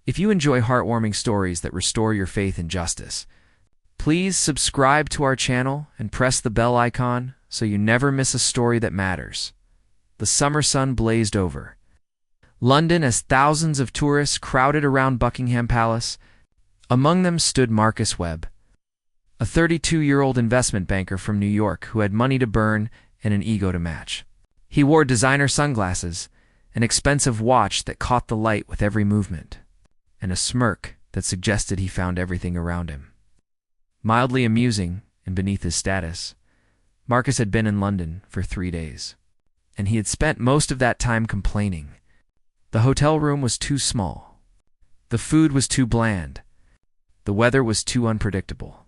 If you enjoy heartwarming stories that restore your faith in justice, please subscribe to our channel and press the bell icon so you never miss a story that matters. The summer sun blazed over London as thousands of tourists crowded around Buckingham Palace. Among them stood Marcus Webb, a 32-year-old investment banker from New York who had money to burn and an ego to match. He wore designer sunglasses, an expensive watch that caught the light with every movement, and a smirk that suggested he found everything around him mildly amusing. And beneath his status, Marcus had been in London for 3 days, and he had spent most of that time complaining. The hotel room was too small. The food was too bland. The weather was too unpredictable.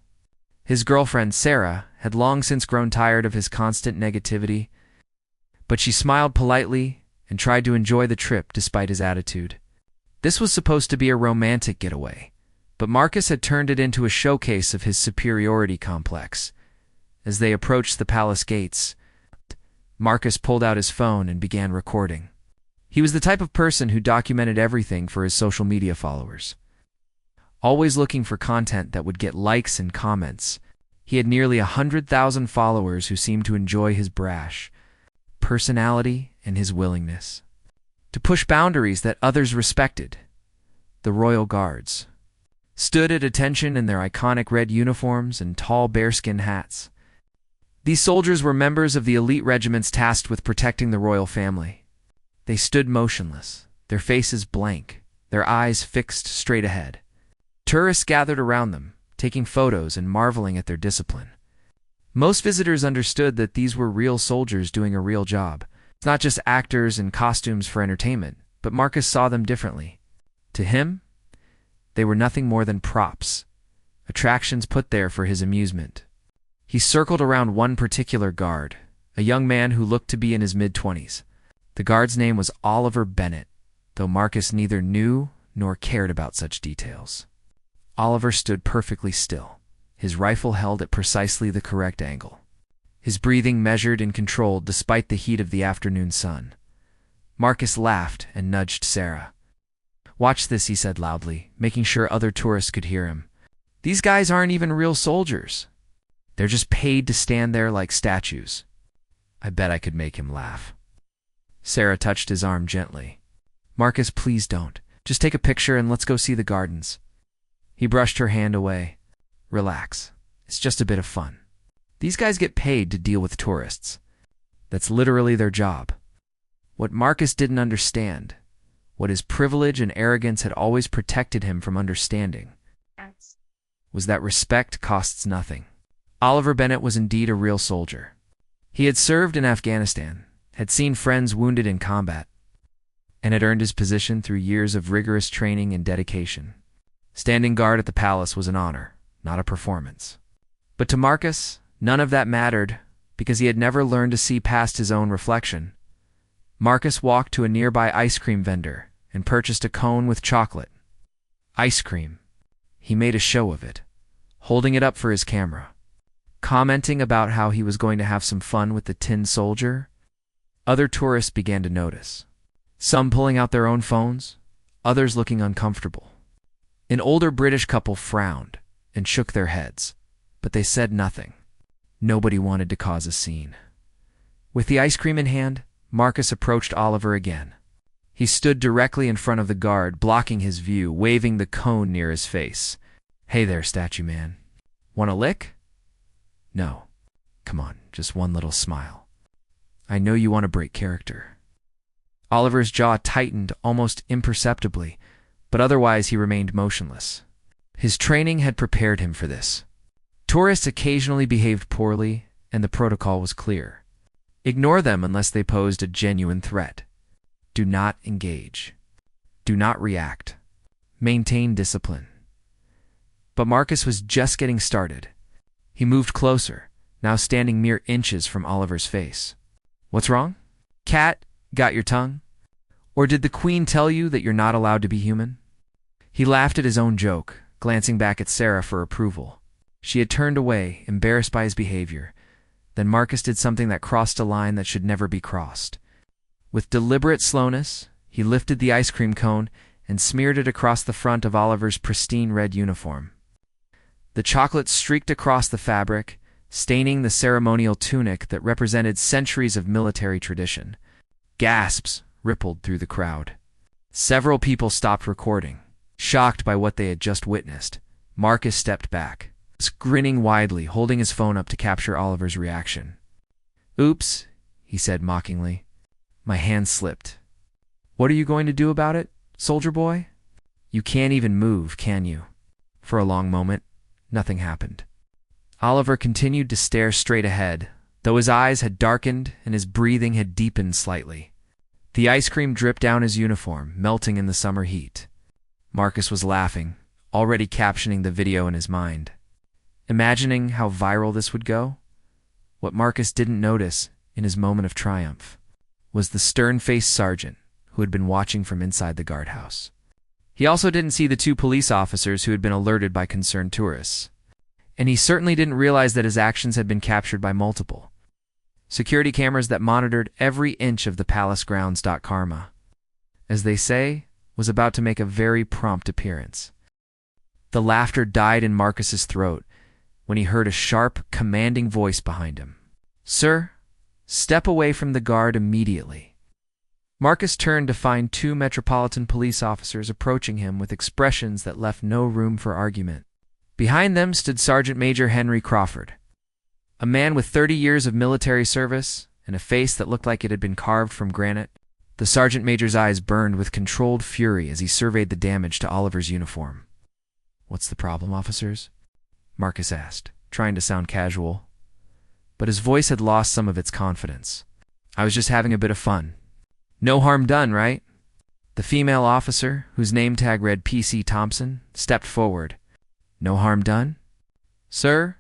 His girlfriend, Sarah, had long since grown tired of his constant negativity, but she smiled politely and tried to enjoy the trip despite his attitude. This was supposed to be a romantic getaway, but Marcus had turned it into a showcase of his superiority complex. As they approached the palace gates, Marcus pulled out his phone and began recording. He was the type of person who documented everything for his social media followers, always looking for content that would get likes and comments. He had nearly 100,000 followers who seemed to enjoy his brash personality and his willingness to push boundaries that others respected. The royal guards stood at attention in their iconic red uniforms and tall bearskin hats. These soldiers were members of the elite regiments tasked with protecting the royal family. They stood motionless, their faces blank, their eyes fixed straight ahead. Tourists gathered around them, taking photos and marveling at their discipline. Most visitors understood that these were real soldiers doing a real job. It's not just actors in costumes for entertainment, but Marcus saw them differently. To him, they were nothing more than props, attractions put there for his amusement. He circled around one particular guard, a young man who looked to be in his mid-20s. The guard's name was Oliver Bennett, though Marcus neither knew nor cared about such details. Oliver stood perfectly still, his rifle held at precisely the correct angle, his breathing measured and controlled despite the heat of the afternoon sun. Marcus laughed and nudged Sarah. "Watch this," he said loudly, making sure other tourists could hear him. "These guys aren't even real soldiers. They're just paid to stand there like statues. I bet I could make him laugh." Sarah touched his arm gently. "Marcus, please don't. Just take a picture and let's go see the gardens." He brushed her hand away. "Relax. It's just a bit of fun. These guys get paid to deal with tourists. That's literally their job." What Marcus didn't understand, what his privilege and arrogance had always protected him from understanding, was that respect costs nothing. Oliver Bennett was indeed a real soldier. He had served in Afghanistan, had seen friends wounded in combat, and had earned his position through years of rigorous training and dedication. Standing guard at the palace was an honor, not a performance. But to Marcus, none of that mattered because he had never learned to see past his own reflection. Marcus walked to a nearby ice cream vendor and purchased a cone with chocolate. Ice cream. He made a show of it, holding it up for his camera, commenting about how he was going to have some fun with the tin soldier. Other tourists began to notice, some pulling out their own phones, others looking uncomfortable. An older British couple frowned and shook their heads, but they said nothing. Nobody wanted to cause a scene. With the ice cream in hand, Marcus approached Oliver again. He stood directly in front of the guard, blocking his view, waving the cone near his face. "Hey there, statue man. Want a lick?" "No. Come on, just one little smile. I know you want to break character." Oliver's jaw tightened almost imperceptibly, but otherwise he remained motionless. His training had prepared him for this. Tourists occasionally behaved poorly, and the protocol was clear. Ignore them unless they posed a genuine threat. Do not engage. Do not react. Maintain discipline. But Marcus was just getting started. He moved closer, now standing mere inches from Oliver's face. "What's wrong? Cat, got your tongue? Or did the Queen tell you that you're not allowed to be human?" He laughed at his own joke, glancing back at Sarah for approval. She had turned away, embarrassed by his behavior. Then Marcus did something that crossed a line that should never be crossed. With deliberate slowness, he lifted the ice cream cone and smeared it across the front of Oliver's pristine red uniform. The chocolate streaked across the fabric, staining the ceremonial tunic that represented centuries of military tradition. Gasps rippled through the crowd. Several people stopped recording, shocked by what they had just witnessed. Marcus stepped back, grinning widely, holding his phone up to capture Oliver's reaction. "Oops," he said mockingly. "My hand slipped." "What are you going to do about it, soldier boy?" "You can't even move, can you?" For a long moment, nothing happened. Oliver continued to stare straight ahead, though his eyes had darkened and his breathing had deepened slightly. The ice cream dripped down his uniform, melting in the summer heat. Marcus was laughing, already captioning the video in his mind. Imagining how viral this would go? What Marcus didn't notice, in his moment of triumph, was the stern-faced sergeant who had been watching from inside the guardhouse. He also didn't see the two police officers who had been alerted by concerned tourists. And he certainly didn't realize that his actions had been captured by multiple security cameras that monitored every inch of the palace grounds. Karma, as they say, was about to make a very prompt appearance. The laughter died in Marcus's throat when he heard a sharp, commanding voice behind him. "Sir, step away from the guard immediately." Marcus turned to find two Metropolitan Police officers approaching him with expressions that left no room for argument. Behind them stood Sergeant Major Henry Crawford, a man with 30 years of military service and a face that looked like it had been carved from granite. The Sergeant Major's eyes burned with controlled fury as he surveyed the damage to Oliver's uniform. "What's the problem, officers?" Marcus asked, trying to sound casual. But his voice had lost some of its confidence. "I was just having a bit of fun." "No harm done, right?" The female officer, whose name tag read PC Thompson, stepped forward. "No harm done? Sir,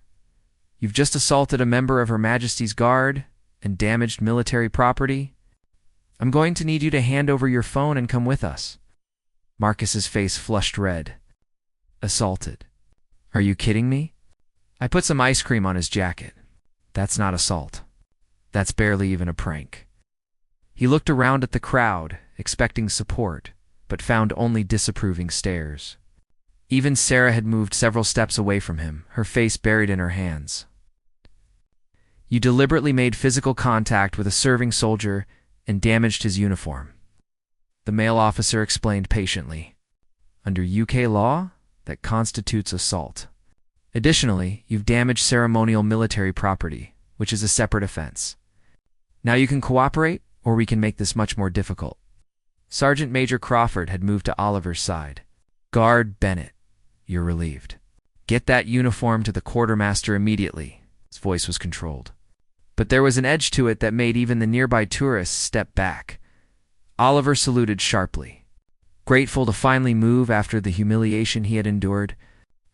you've just assaulted a member of Her Majesty's Guard and damaged military property. I'm going to need you to hand over your phone and come with us." Marcus's face flushed red. "Assaulted? Are you kidding me?" "I put some ice cream on his jacket. That's not assault. That's barely even a prank." He looked around at the crowd, expecting support, but found only disapproving stares. Even Sarah had moved several steps away from him, her face buried in her hands. "You deliberately made physical contact with a serving soldier and damaged his uniform," the male officer explained patiently. "Under UK law, that constitutes assault. Additionally, you've damaged ceremonial military property, which is a separate offense. Now you can cooperate, or we can make this much more difficult." Sergeant Major Crawford had moved to Oliver's side. "Guard Bennett, you're relieved. Get that uniform to the quartermaster immediately." His voice was controlled. But there was an edge to it that made even the nearby tourists step back. Oliver saluted sharply, grateful to finally move after the humiliation he had endured.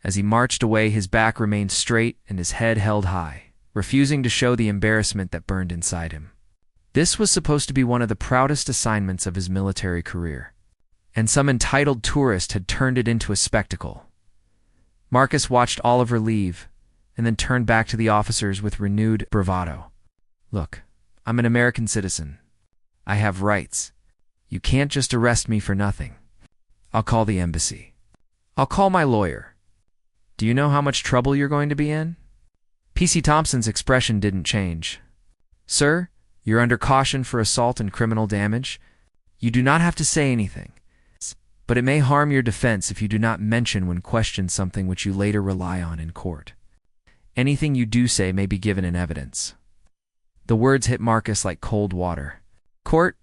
As he marched away, his back remained straight and his head held high, refusing to show the embarrassment that burned inside him. This was supposed to be one of the proudest assignments of his military career, and some entitled tourist had turned it into a spectacle. Marcus watched Oliver leave, and then turned back to the officers with renewed bravado. "Look, I'm an American citizen. I have rights. You can't just arrest me for nothing. I'll call the embassy. I'll call my lawyer. Do you know how much trouble you're going to be in?" PC Thompson's expression didn't change. "Sir, you're under caution for assault and criminal damage. You do not have to say anything, but it may harm your defense if you do not mention when questioned something which you later rely on in court. Anything you do say may be given in evidence." The words hit Marcus like cold water. Court?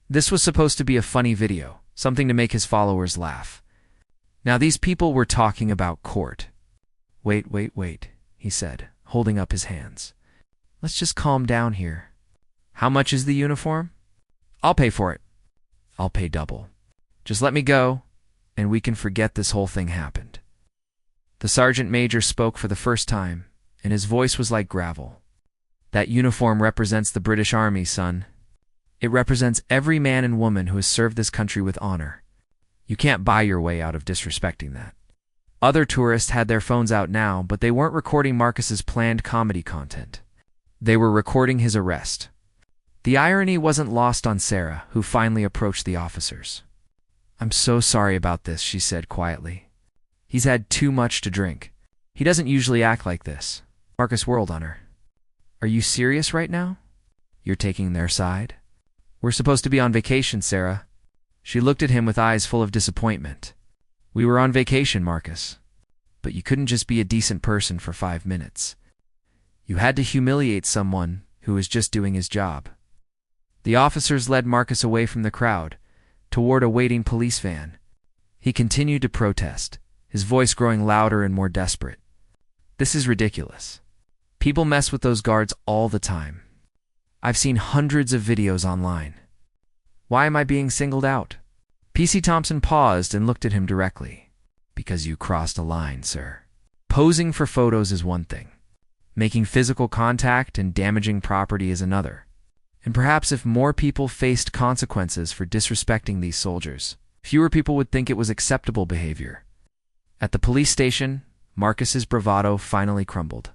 This was supposed to be a funny video, something to make his followers laugh. Now these people were talking about court. Wait, he said, holding up his hands. "Let's just calm down here. How much is the uniform?" "I'll pay for it." "I'll pay double. Just let me go, and we can forget this whole thing happened." The sergeant major spoke for the first time, and his voice was like gravel. "That uniform represents the British Army, son. It represents every man and woman who has served this country with honor. You can't buy your way out of disrespecting that." Other tourists had their phones out now, but they weren't recording Marcus's planned comedy content. They were recording his arrest. The irony wasn't lost on Sarah, who finally approached the officers. "I'm so sorry about this," she said quietly. "He's had too much to drink. He doesn't usually act like this." Marcus whirled on her. "Are you serious right now? You're taking their side?" "We're supposed to be on vacation, Sarah." She looked at him with eyes full of disappointment. "We were on vacation, Marcus. But you couldn't just be a decent person for 5 minutes. You had to humiliate someone who was just doing his job." The officers led Marcus away from the crowd, toward a waiting police van. He continued to protest, his voice growing louder and more desperate. "This is ridiculous. People mess with those guards all the time. I've seen hundreds of videos online. Why am I being singled out?" PC Thompson paused and looked at him directly. "Because you crossed a line, sir. Posing for photos is one thing. Making physical contact and damaging property is another. And perhaps if more people faced consequences for disrespecting these soldiers, fewer people would think it was acceptable behavior." At the police station, Marcus's bravado finally crumbled.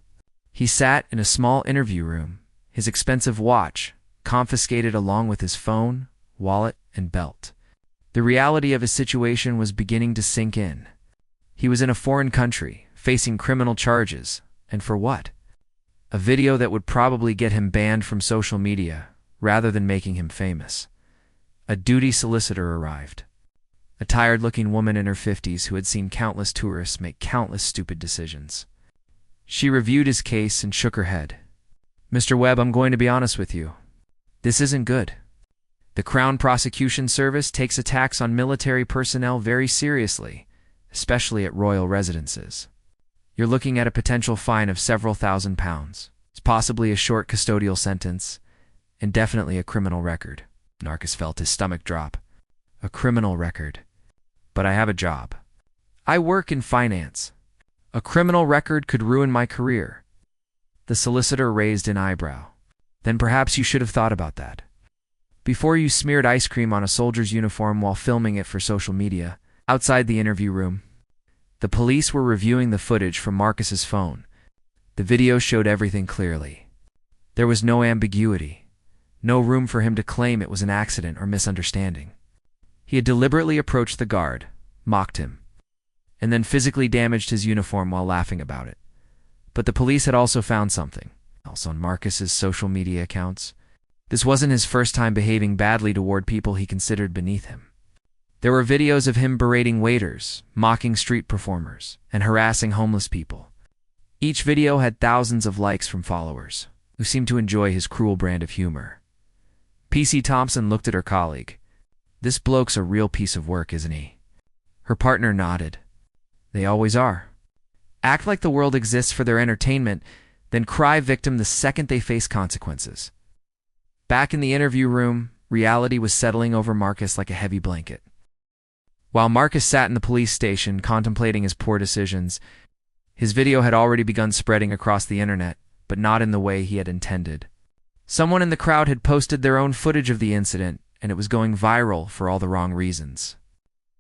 He sat in a small interview room, his expensive watch confiscated along with his phone, wallet, and belt. The reality of his situation was beginning to sink in. He was in a foreign country, facing criminal charges, and for what? A video that would probably get him banned from social media, rather than making him famous. A duty solicitor arrived. A tired-looking woman in her 50s who had seen countless tourists make countless stupid decisions. She reviewed his case and shook her head. "Mr. Webb, I'm going to be honest with you. This isn't good. The Crown Prosecution Service takes attacks on military personnel very seriously, especially at royal residences. You're looking at a potential fine of several £1,000s. It's possibly a short custodial sentence, and definitely a criminal record." Marcus felt his stomach drop. "A criminal record. But I have a job. I work in finance. A criminal record could ruin my career." The solicitor raised an eyebrow. "Then perhaps you should have thought about that before you smeared ice cream on a soldier's uniform while filming it for social media." Outside the interview room, the police were reviewing the footage from Marcus's phone. The video showed everything clearly. There was no ambiguity, no room for him to claim it was an accident or misunderstanding. He had deliberately approached the guard, mocked him, and then physically damaged his uniform while laughing about it. But the police had also found something else on Marcus's social media accounts. This wasn't his first time behaving badly toward people he considered beneath him. There were videos of him berating waiters, mocking street performers, and harassing homeless people. Each video had thousands of likes from followers, who seemed to enjoy his cruel brand of humor. PC Thompson looked at her colleague. "This bloke's a real piece of work, isn't he?" Her partner nodded. "They always are. Act like the world exists for their entertainment, then cry victim the second they face consequences." Back in the interview room, reality was settling over Marcus like a heavy blanket. While Marcus sat in the police station contemplating his poor decisions, his video had already begun spreading across the internet, but not in the way he had intended. Someone in the crowd had posted their own footage of the incident, and it was going viral for all the wrong reasons.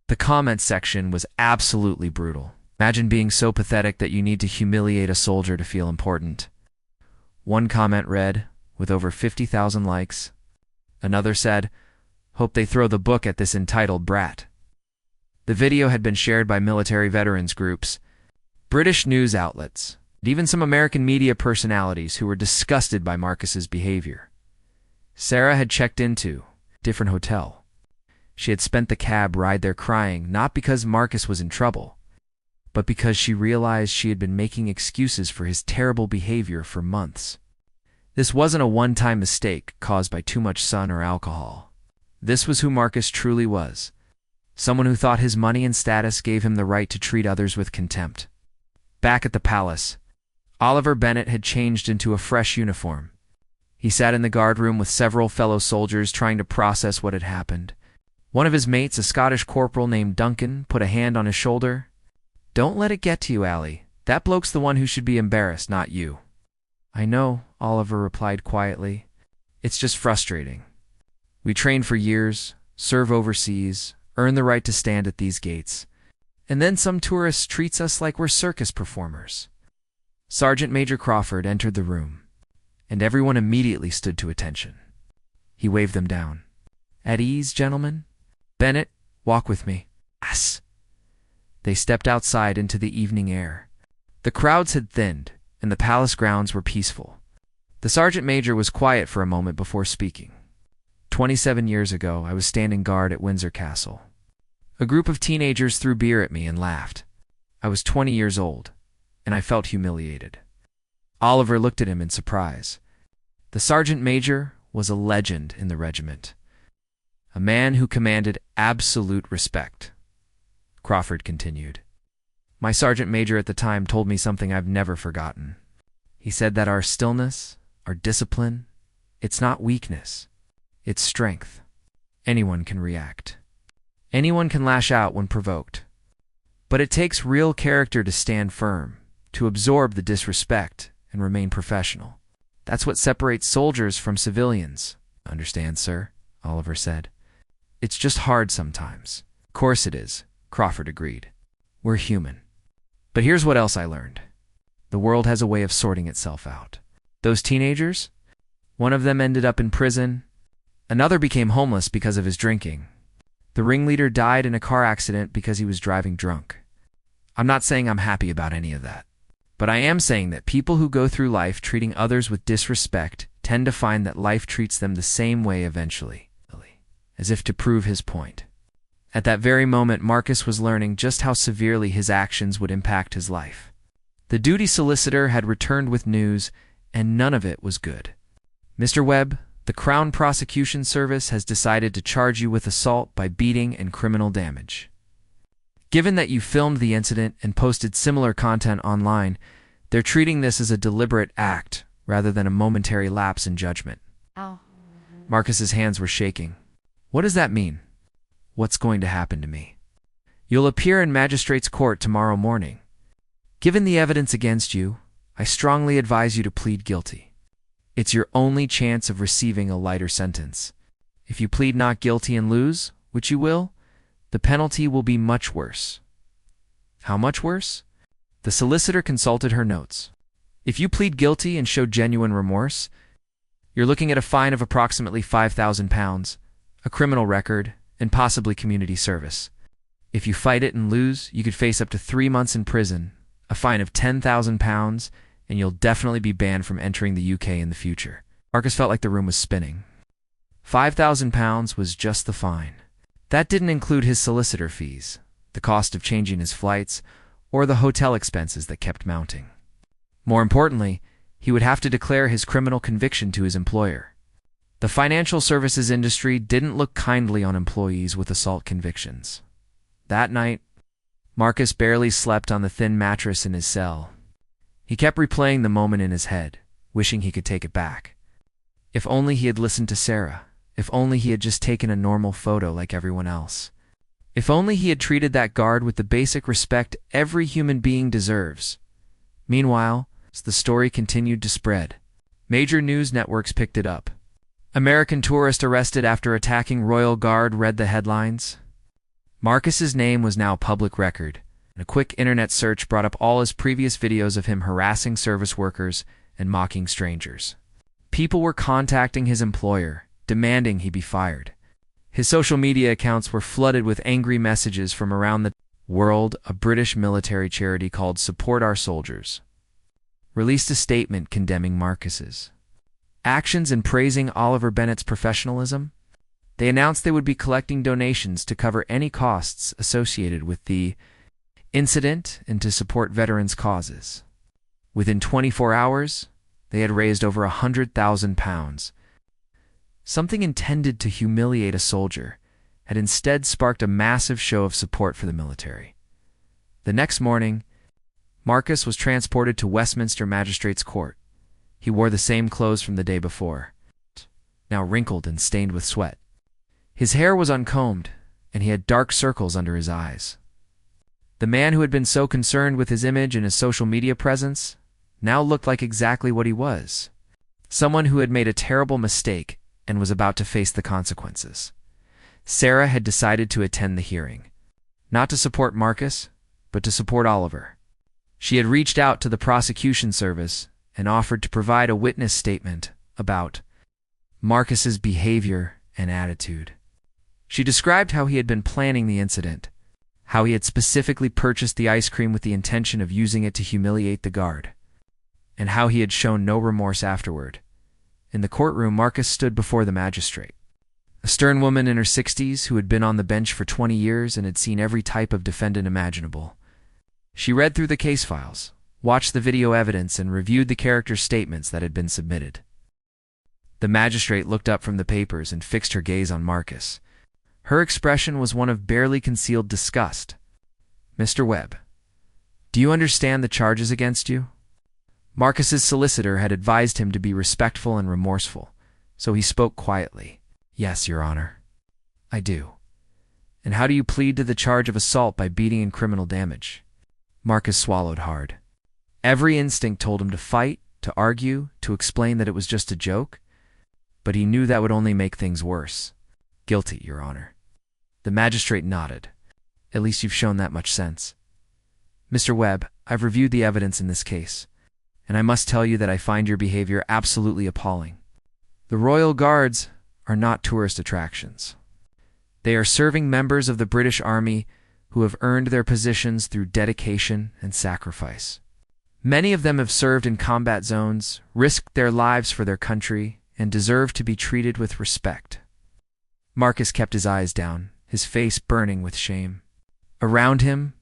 The comment section was absolutely brutal. "Imagine being so pathetic that you need to humiliate a soldier to feel important." One comment read, with over 50,000 likes. Another said, "Hope they throw the book at this entitled brat." The video had been shared by military veterans groups, British news outlets, and even some American media personalities who were disgusted by Marcus's behavior. Sarah had checked into a different hotel. She had spent the cab ride there crying, not because Marcus was in trouble, but because she realized she had been making excuses for his terrible behavior for months. This wasn't a one-time mistake caused by too much sun or alcohol. This was who Marcus truly was. Someone who thought his money and status gave him the right to treat others with contempt. Back at the palace, Oliver Bennett had changed into a fresh uniform. He sat in the guard room with several fellow soldiers trying to process what had happened. One of his mates, a Scottish corporal named Duncan, put a hand on his shoulder. "Don't let it get to you, Allie. That bloke's the one who should be embarrassed, not you." "I know," Oliver replied quietly. "It's just frustrating. We train for years, serve overseas, earn the right to stand at these gates, and then some tourist treats us like we're circus performers." Sergeant Major Crawford entered the room, and everyone immediately stood to attention. He waved them down. "At ease, gentlemen." Bennett, Walk with me." Yes. They stepped outside into the evening air. The crowds had thinned, and the palace grounds were peaceful. The sergeant major was quiet for a moment before speaking. 27 years ago, I was standing guard at Windsor Castle. A group of teenagers threw beer at me and laughed. I was 20 years old, and I felt humiliated. Oliver looked at him in surprise. The sergeant major was a legend in the regiment. A man who commanded absolute respect. Crawford continued. My sergeant major at the time told me something I've never forgotten. He said that our stillness, our discipline, it's not weakness, it's strength. Anyone can react. Anyone can lash out when provoked. But it takes real character to stand firm, to absorb the disrespect and remain professional. That's what separates soldiers from civilians. Understand, sir? Oliver said. It's just hard sometimes. Of course it is, Crawford agreed. We're human. But here's what else I learned. The world has a way of sorting itself out. Those teenagers, one of them ended up in prison. Another became homeless because of his drinking. The ringleader died in a car accident because he was driving drunk. I'm not saying I'm happy about any of that. But I am saying that people who go through life treating others with disrespect tend to find that life treats them the same way eventually, as if to prove his point. At that very moment, Marcus was learning just how severely his actions would impact his life. The duty solicitor had returned with news, and none of it was good. Mr. Webb, the Crown Prosecution Service has decided to charge you with assault by beating and criminal damage. Given that you filmed the incident and posted similar content online, they're treating this as a deliberate act rather than a momentary lapse in judgment. Ow. Marcus's hands were shaking. What does that mean? What's going to happen to me? You'll appear in magistrate's court tomorrow morning. Given the evidence against you, I strongly advise you to plead guilty. It's your only chance of receiving a lighter sentence. If you plead not guilty and lose, which you will, the penalty will be much worse. How much worse? The solicitor consulted her notes. If you plead guilty and show genuine remorse, you're looking at a fine of approximately £5,000, a criminal record, and possibly community service. If you fight it and lose, you could face up to 3 months in prison, a fine of £10,000, and you'll definitely be banned from entering the UK in the future. Marcus felt like the room was spinning. £5,000 was just the fine. That didn't include his solicitor fees, the cost of changing his flights, or the hotel expenses that kept mounting. More importantly, he would have to declare his criminal conviction to his employer. The financial services industry didn't look kindly on employees with assault convictions. That night, Marcus barely slept on the thin mattress in his cell. He kept replaying the moment in his head, wishing he could take it back. If only he had listened to Sarah. If only he had just taken a normal photo like everyone else. If only he had treated that guard with the basic respect every human being deserves. Meanwhile, as the story continued to spread, major news networks picked it up. American tourist arrested after attacking Royal Guard read the headlines. Marcus's name was now public record, and a quick internet search brought up all his previous videos of him harassing service workers and mocking strangers. People were contacting his employer, demanding he be fired. His social media accounts were flooded with angry messages from around the world. A British military charity called Support Our Soldiers released a statement condemning Marcus's actions and praising Oliver Bennett's professionalism. They announced they would be collecting donations to cover any costs associated with the incident and to support veterans' causes. Within 24 hours, they had raised over £100,000. Something intended to humiliate a soldier had instead sparked a massive show of support for the military. The next morning, Marcus was transported to Westminster Magistrates' Court. He wore the same clothes from the day before, now wrinkled and stained with sweat. His hair was uncombed, and he had dark circles under his eyes. The man who had been so concerned with his image and his social media presence now looked like exactly what he was. Someone who had made a terrible mistake and was about to face the consequences. Sarah had decided to attend the hearing, not to support Marcus, but to support Oliver. She had reached out to the prosecution service and offered to provide a witness statement about Marcus's behavior and attitude. She described how he had been planning the incident, how he had specifically purchased the ice cream with the intention of using it to humiliate the guard, and how he had shown no remorse afterward. In the courtroom, Marcus stood before the magistrate, a stern woman in her 60s who had been on the bench for 20 years and had seen every type of defendant imaginable. She read through the case files, watched the video evidence, and reviewed the characters' statements that had been submitted. The magistrate looked up from the papers and fixed her gaze on Marcus. Her expression was one of barely concealed disgust. "Mr. Webb, do you understand the charges against you?" Marcus's solicitor had advised him to be respectful and remorseful, so he spoke quietly. "Yes, Your Honor, I do." "And how do you plead to the charge of assault by beating and criminal damage?" Marcus swallowed hard. Every instinct told him to fight, to argue, to explain that it was just a joke, but he knew that would only make things worse. "Guilty, Your Honor." The magistrate nodded. "At least you've shown that much sense." "Mr. Webb, I've reviewed the evidence in this case, and I must tell you that I find your behavior absolutely appalling. The Royal Guards are not tourist attractions. They are serving members of the British Army who have earned their positions through dedication and sacrifice. Many of them have served in combat zones, risked their lives for their country, and deserve to be treated with respect." Marcus kept his eyes down, his face burning with shame. Around him,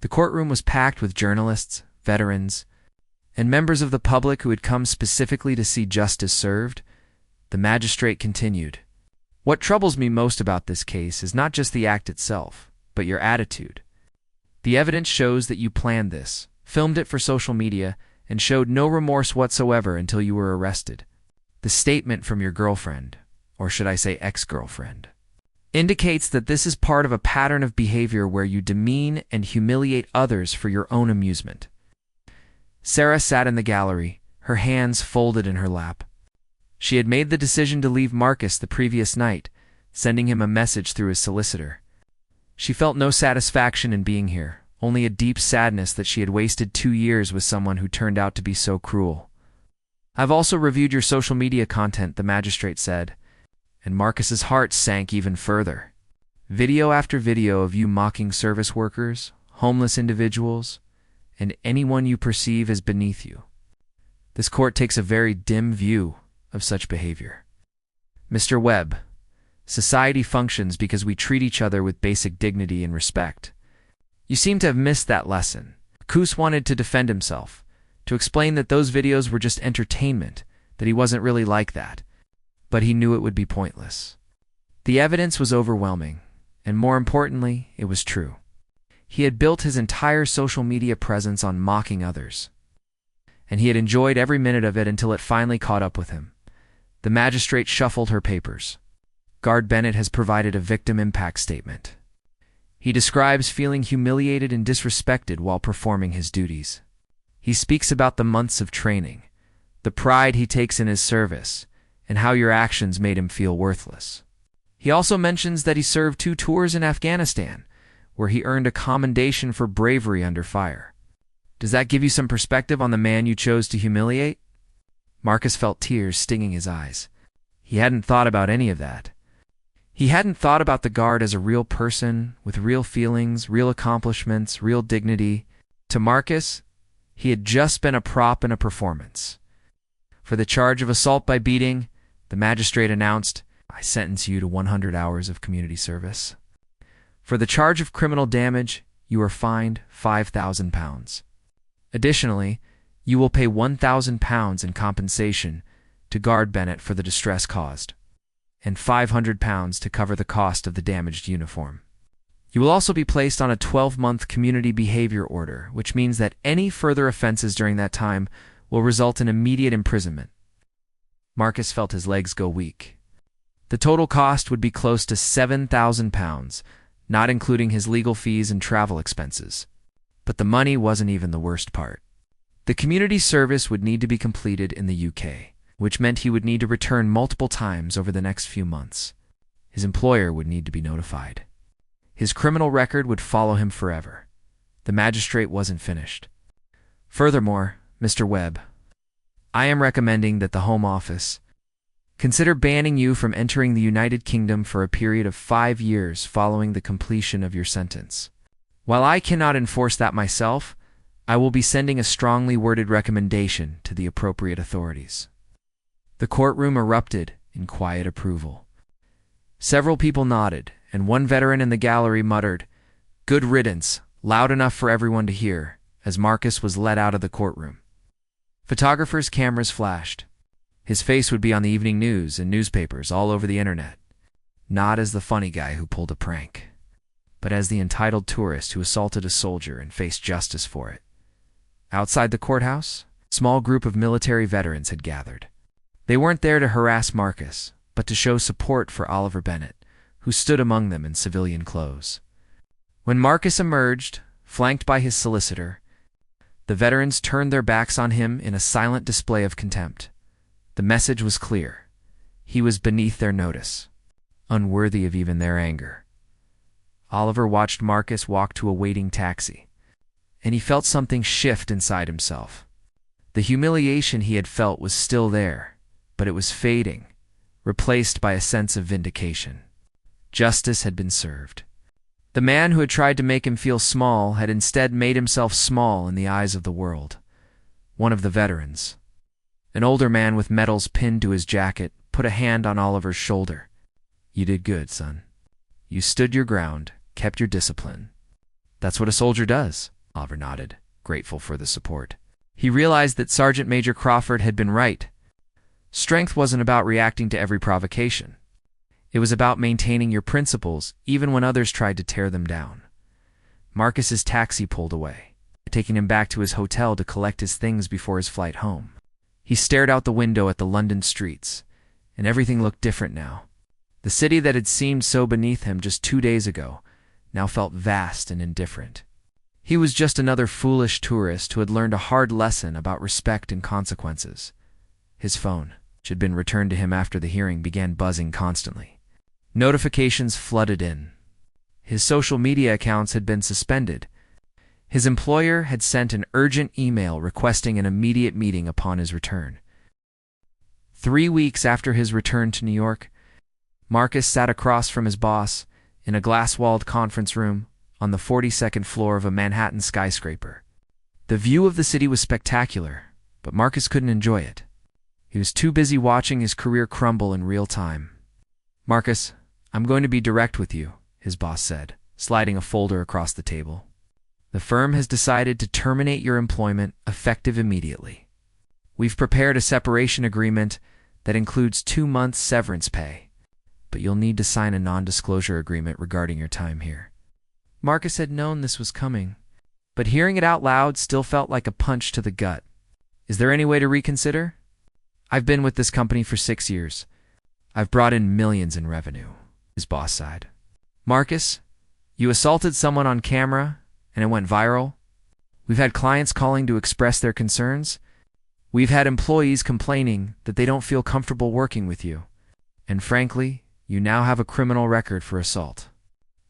the courtroom was packed with journalists, veterans, and members of the public who had come specifically to see justice served. The magistrate continued, "What troubles me most about this case is not just the act itself, but your attitude. The evidence shows that you planned this, filmed it for social media, and showed no remorse whatsoever until you were arrested. The statement from your girlfriend, or should I say ex-girlfriend, indicates that this is part of a pattern of behavior where you demean and humiliate others for your own amusement." Sarah sat in the gallery, her hands folded in her lap. She had made the decision to leave Marcus the previous night, sending him a message through his solicitor. She felt no satisfaction in being here, only a deep sadness that she had wasted 2 years with someone who turned out to be so cruel. "I've also reviewed your social media content," the magistrate said, and Marcus's heart sank even further. Video after video of you mocking service workers, homeless individuals, and anyone you perceive as beneath you. This court takes a very dim view of such behavior. "Mr. Webb, society functions because we treat each other with basic dignity and respect. You seem to have missed that lesson." Marcus wanted to defend himself, to explain that those videos were just entertainment, that he wasn't really like that, but he knew it would be pointless. The evidence was overwhelming, and more importantly, it was true. He had built his entire social media presence on mocking others, and he had enjoyed every minute of it until it finally caught up with him. The magistrate shuffled her papers. Guard Bennett has provided a victim impact statement. He describes feeling humiliated and disrespected while performing his duties. He speaks about the months of training, the pride he takes in his service, and how your actions made him feel worthless. He also mentions that he served 2 tours in Afghanistan, where he earned a commendation for bravery under fire. Does that give you some perspective on the man you chose to humiliate? Marcus felt tears stinging his eyes. He hadn't thought about any of that. He hadn't thought about the guard as a real person, with real feelings, real accomplishments, real dignity. To Marcus, he had just been a prop in a performance. For the charge of assault by beating, the magistrate announced, "I sentence you to 100 hours of community service." For the charge of criminal damage, you are fined £5,000. Additionally, you will pay £1,000 in compensation to Guard Bennett for the distress caused, and £500 to cover the cost of the damaged uniform. You will also be placed on a 12-month community behavior order, which means that any further offenses during that time will result in immediate imprisonment. Marcus felt his legs go weak. The total cost would be close to £7,000, not including his legal fees and travel expenses. But the money wasn't even the worst part. The community service would need to be completed in the UK, which meant he would need to return multiple times over the next few months. His employer would need to be notified. His criminal record would follow him forever. The magistrate wasn't finished. "Furthermore, Mr. Webb, I am recommending that the Home Office Consider banning you from entering the United Kingdom for a period of 5 years following the completion of your sentence. While I cannot enforce that myself, I will be sending a strongly worded recommendation to the appropriate authorities." The courtroom erupted in quiet approval. Several people nodded, and one veteran in the gallery muttered, "Good riddance," loud enough for everyone to hear, as Marcus was led out of the courtroom. Photographers' cameras flashed. His face would be on the evening news and newspapers all over the internet, not as the funny guy who pulled a prank, but as the entitled tourist who assaulted a soldier and faced justice for it. Outside the courthouse, a small group of military veterans had gathered. They weren't there to harass Marcus, but to show support for Oliver Bennett, who stood among them in civilian clothes. When Marcus emerged, flanked by his solicitor, the veterans turned their backs on him in a silent display of contempt. The message was clear. He was beneath their notice, unworthy of even their anger. Oliver watched Marcus walk to a waiting taxi, and he felt something shift inside himself. The humiliation he had felt was still there, but it was fading, replaced by a sense of vindication. Justice had been served. The man who had tried to make him feel small had instead made himself small in the eyes of the world. One of the veterans, an older man with medals pinned to his jacket, put a hand on Oliver's shoulder. "You did good, son. You stood your ground, kept your discipline. That's what a soldier does." Oliver nodded, grateful for the support. He realized that Sergeant Major Crawford had been right. Strength wasn't about reacting to every provocation. It was about maintaining your principles even when others tried to tear them down. Marcus's taxi pulled away, taking him back to his hotel to collect his things before his flight home. He stared out the window at the London streets, and everything looked different now. The city that had seemed so beneath him just 2 days ago now felt vast and indifferent. He was just another foolish tourist who had learned a hard lesson about respect and consequences. His phone, which had been returned to him after the hearing, began buzzing constantly. Notifications flooded in. His social media accounts had been suspended. His employer had sent an urgent email requesting an immediate meeting upon his return. 3 weeks after his return to New York, Marcus sat across from his boss in a glass-walled conference room on the 42nd floor of a Manhattan skyscraper. The view of the city was spectacular, but Marcus couldn't enjoy it. He was too busy watching his career crumble in real time. "Marcus, I'm going to be direct with you," his boss said, sliding a folder across the table. "The firm has decided to terminate your employment effective immediately. We've prepared a separation agreement that includes 2 months severance pay, but you'll need to sign a non-disclosure agreement regarding your time here." Marcus had known this was coming, but hearing it out loud still felt like a punch to the gut. "Is there any way to reconsider? I've been with this company for 6 years. I've brought in millions in revenue," his boss sighed. "Marcus, you assaulted someone on camera and it went viral. We've had clients calling to express their concerns. We've had employees complaining that they don't feel comfortable working with you. And frankly, you now have a criminal record for assault.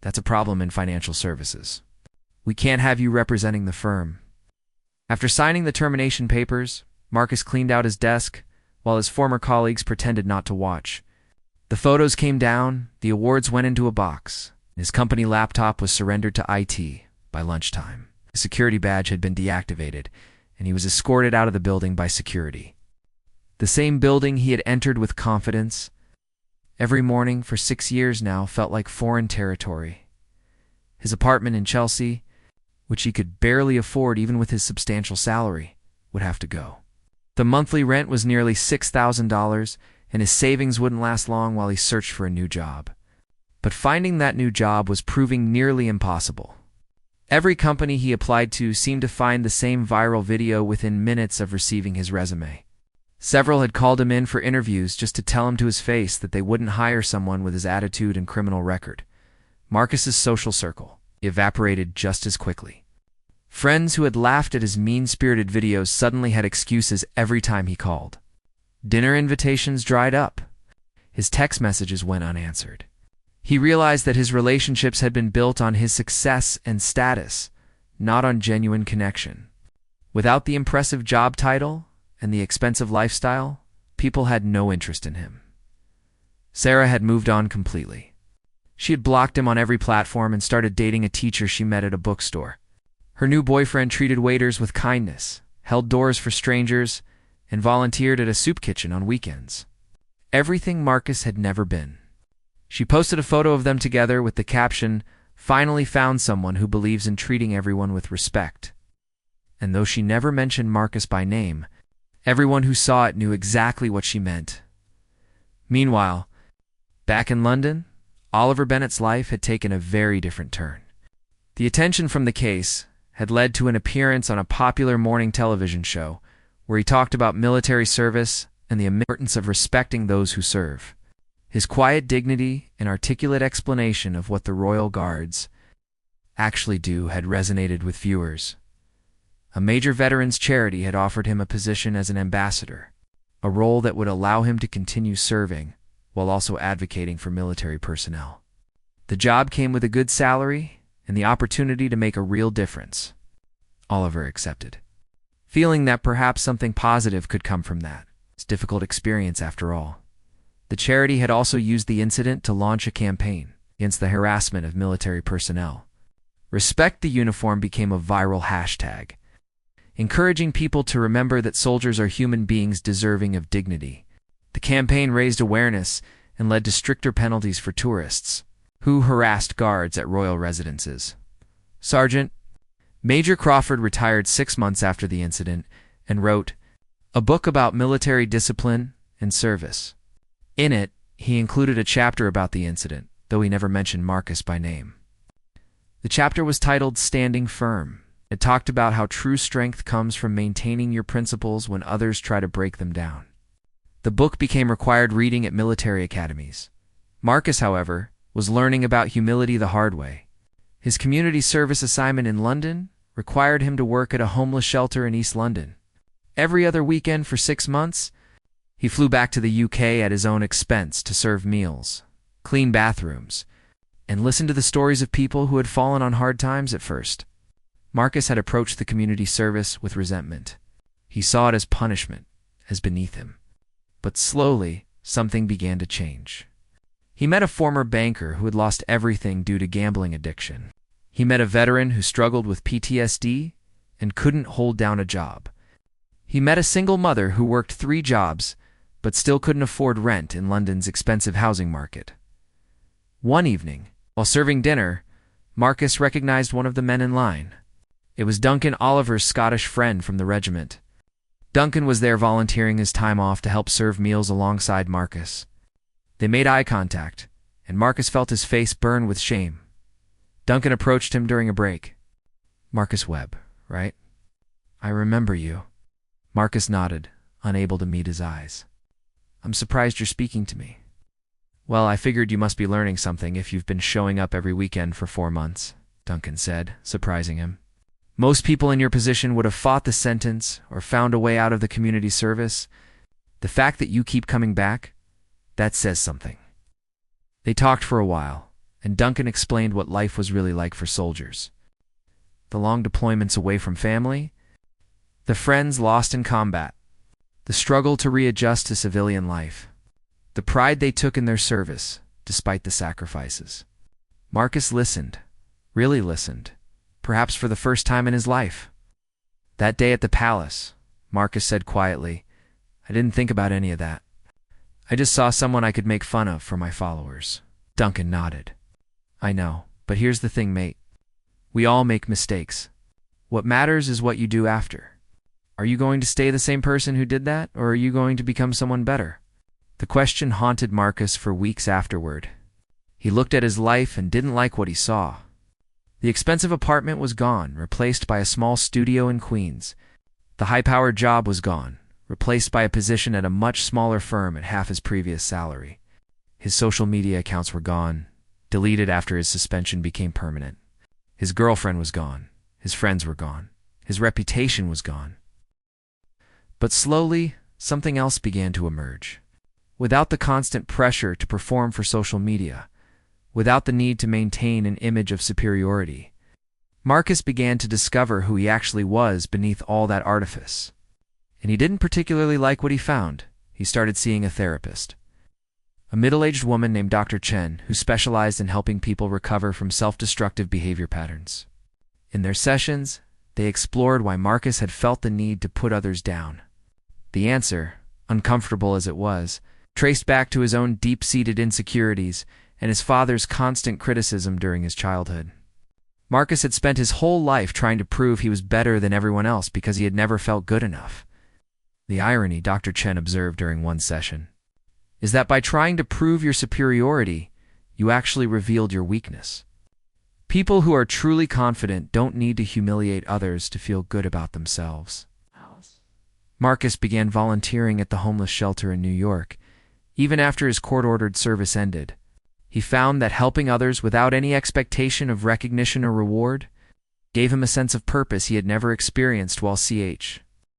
That's a problem in financial services. We can't have you representing the firm." After signing the termination papers, Marcus cleaned out his desk while his former colleagues pretended not to watch. The photos came down, the awards went into a box. His company laptop was surrendered to IT by lunchtime. His security badge had been deactivated, and he was escorted out of the building by security. The same building he had entered with confidence. Every morning for 6 years now felt like foreign territory. His apartment in Chelsea, which he could barely afford even with his substantial salary, would have to go. The monthly rent was nearly $6,000, and his savings wouldn't last long while he searched for a new job. But finding that new job was proving nearly impossible. Every company he applied to seemed to find the same viral video within minutes of receiving his resume. Several had called him in for interviews just to tell him to his face that they wouldn't hire someone with his attitude and criminal record. Marcus's social circle evaporated just as quickly. Friends who had laughed at his mean-spirited videos suddenly had excuses every time he called. Dinner invitations dried up. His text messages went unanswered. He realized that his relationships had been built on his success and status, not on genuine connection. Without the impressive job title and the expensive lifestyle, people had no interest in him. Sarah had moved on completely. She had blocked him on every platform and started dating a teacher she met at a bookstore. Her new boyfriend treated waiters with kindness, held doors for strangers, and volunteered at a soup kitchen on weekends. Everything Marcus had never been. She posted a photo of them together with the caption, "Finally found someone who believes in treating everyone with respect." And though she never mentioned Marcus by name, everyone who saw it knew exactly what she meant. Meanwhile, back in London, Oliver Bennett's life had taken a very different turn. The attention from the case had led to an appearance on a popular morning television show where he talked about military service and the importance of respecting those who serve. His quiet dignity and articulate explanation of what the Royal Guards actually do had resonated with viewers. A major veterans charity had offered him a position as an ambassador, a role that would allow him to continue serving while also advocating for military personnel. The job came with a good salary and the opportunity to make a real difference. Oliver accepted, feeling that perhaps something positive could come from that. It's a difficult experience after all. The charity had also used the incident to launch a campaign against the harassment of military personnel. Respect the uniform became a viral hashtag, encouraging people to remember that soldiers are human beings deserving of dignity. The campaign raised awareness and led to stricter penalties for tourists who harassed guards at royal residences. Sergeant Major Crawford retired 6 months after the incident and wrote a book about military discipline and service. In it, he included a chapter about the incident, though he never mentioned Marcus by name. The chapter was titled Standing Firm. It talked about how true strength comes from maintaining your principles when others try to break them down. The book became required reading at military academies. Marcus, however, was learning about humility the hard way. His community service assignment in London required him to work at a homeless shelter in East London. Every other weekend for 6 months, he flew back to the UK at his own expense to serve meals, clean bathrooms, and listen to the stories of people who had fallen on hard times at first. Marcus had approached the community service with resentment. He saw it as punishment, as beneath him. But slowly, something began to change. He met a former banker who had lost everything due to gambling addiction. He met a veteran who struggled with PTSD and couldn't hold down a job. He met a single mother who worked 3 jobs but still couldn't afford rent in London's expensive housing market. One evening, while serving dinner, Marcus recognized one of the men in line. It was Duncan, Oliver's Scottish friend from the regiment. Duncan was there volunteering his time off to help serve meals alongside Marcus. They made eye contact, and Marcus felt his face burn with shame. Duncan approached him during a break. "Marcus Webb, right? I remember you." Marcus nodded, unable to meet his eyes. "I'm surprised you're speaking to me." "Well, I figured you must be learning something if you've been showing up every weekend for 4 months," Duncan said, surprising him. "Most people in your position would have fought the sentence or found a way out of the community service. The fact that you keep coming back, that says something." They talked for a while, and Duncan explained what life was really like for soldiers. The long deployments away from family, the friends lost in combat, the struggle to readjust to civilian life, the pride they took in their service, despite the sacrifices. Marcus listened, really listened, perhaps for the first time in his life. "That day at the palace," Marcus said quietly, "I didn't think about any of that. I just saw someone I could make fun of for my followers." Duncan nodded. "I know, but here's the thing, mate. We all make mistakes. What matters is what you do after. Are you going to stay the same person who did that, or are you going to become someone better?" The question haunted Marcus for weeks afterward. He looked at his life and didn't like what he saw. The expensive apartment was gone, replaced by a small studio in Queens. The high-powered job was gone, replaced by a position at a much smaller firm at half his previous salary. His social media accounts were gone, deleted after his suspension became permanent. His girlfriend was gone. His friends were gone. His reputation was gone. But slowly, something else began to emerge. Without the constant pressure to perform for social media, without the need to maintain an image of superiority, Marcus began to discover who he actually was beneath all that artifice. And he didn't particularly like what he found. He started seeing a therapist. a middle-aged woman named Dr. Chen, who specialized in helping people recover from self-destructive behavior patterns. In their sessions, they explored why Marcus had felt the need to put others down. The answer, uncomfortable as it was, traced back to his own deep-seated insecurities and his father's constant criticism during his childhood. Marcus had spent his whole life trying to prove he was better than everyone else because he had never felt good enough. The irony, Dr. Chen observed during one session, is that by trying to prove your superiority, you actually revealed your weakness. People who are truly confident don't need to humiliate others to feel good about themselves. Marcus began volunteering at the homeless shelter in New York. Even after his court-ordered service ended, he found that helping others without any expectation of recognition or reward gave him a sense of purpose he had never experienced while CH.